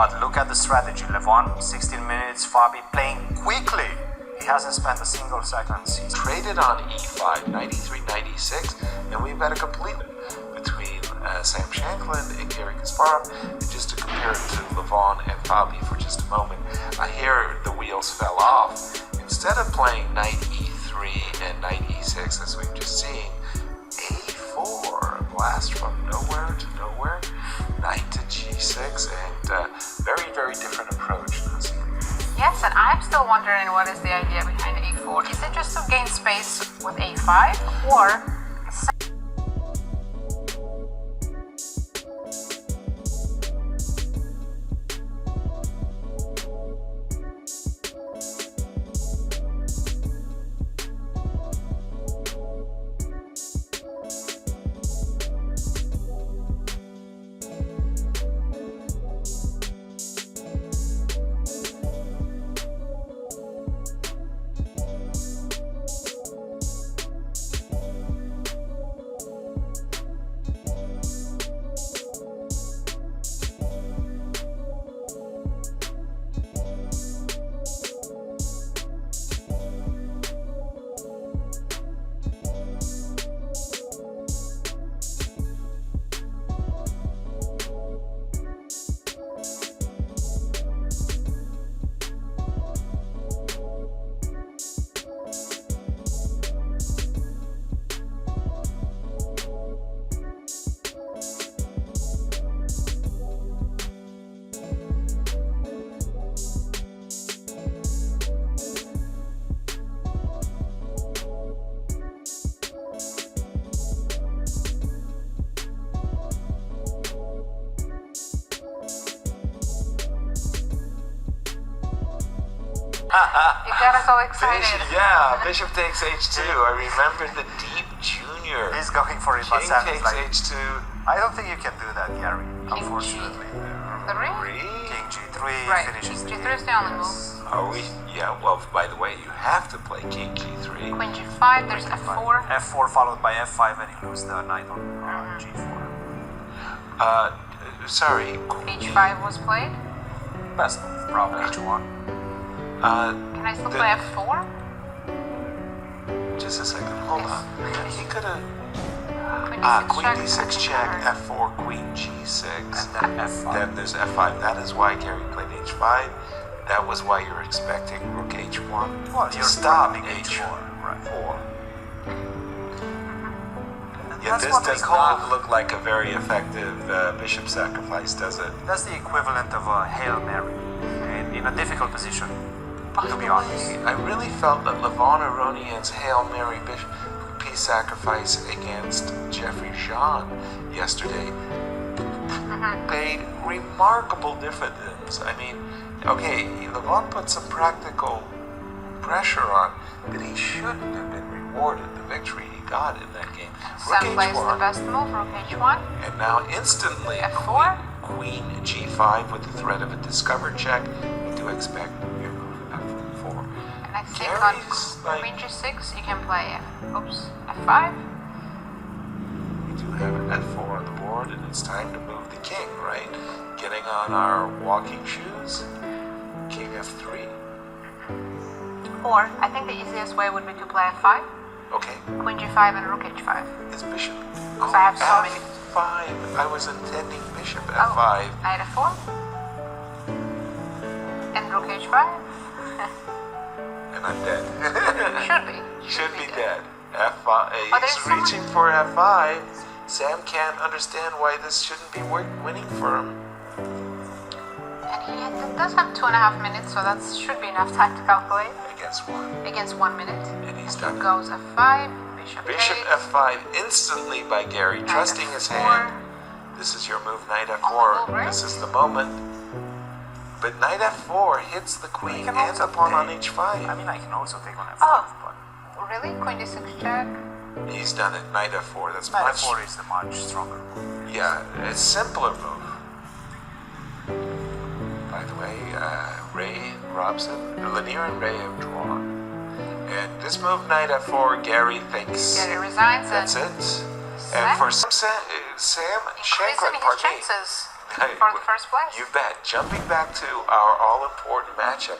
But look at the strategy. Levon, 16 minutes, Fabi playing quickly. He hasn't spent a single second season. Traded on e5, 93-96, and we've got a complete between Sam Shankland and Garry Kasparov. And just to compare it to Levon and Fabi for just a moment, here the wheels fell off. Instead of playing knight e3 and knight e6 as we've just seen, a4, a blast from nowhere to nowhere, knight to g6, and very, very different approach. Yes, and I'm still wondering what is the idea behind a4. Is it just to gain space with a5, or you got us all excited? Bishop takes h2. I remember the deep junior. He's going for it, but King Sam is takes like, h2. I don't think you can do that, Garry. Unfortunately. King g3 Right, finishes King the g3 game. is the only move. Well, by the way, you have to play King g3. Queen g5, there's f4. f4 followed by f5, and he loses the knight on g4. Sorry. h5 was played. Best move, probably h1. Can I still play f4? Just a second, hold on. He could have. Queen Queen d6 check, f4, Queen g6. And then f5. Then there's f5. That is why Garry played h5. That was why you're expecting rook h1 Well, to you're stop threatening h4. right. Yeah, That's this what we does call- not look like a very effective bishop sacrifice, does it? That's the equivalent of a Hail Mary in a difficult position, to be honest. I really felt that Levon Aronian's Hail Mary bishop piece sacrifice against Jeffrey Jean yesterday paid remarkable dividends. I mean, okay, Levon put some practical pressure on, but he shouldn't have been rewarded the victory he got in that game. Sam plays the best move, rook h1. And now instantly, f4. Queen g5 with the threat of a discovered check. We do expect your move f4. And I think Garry's on Queen g6 you can play f5. We do have an f4 on the board, and it's time to move the king, right? Getting on our walking shoes. King f3. Or I think the easiest way would be to play f5. Okay. Queen g5 and rook h5. It's bishop. I have so many. f5. I was intending bishop Oh, f5. knight f4. And rook h5. And I'm dead. Should be. Should be dead. f5. Oh, there's He's so reaching for f5. Sam can't understand why this shouldn't be winning for him. And he does have 2.5 minutes, so that should be enough time to calculate. Against one. Against 1 minute. And he's King done. goes f5, bishop Bishop takes, f5 instantly by Garry, knight trusting his f4. hand. This is your move, knight Oh, f4. right. This is the moment. But knight f4 hits the queen can and also the pawn on take- h5. I mean, I can also take on f5, Oh. but Really? Queen d6 check? He's done it, knight f4. That's knight much, f4 is the much stronger move. yeah, a simpler move. By the way, Ray Robson, Lanier and Ray have drawn. And this move, knight f4, Garry thinks Garry resigns that's and it. And for Sam increasing Shankland, his pardon me, chances. for the first place. You bet. Jumping back to our all-important matchup,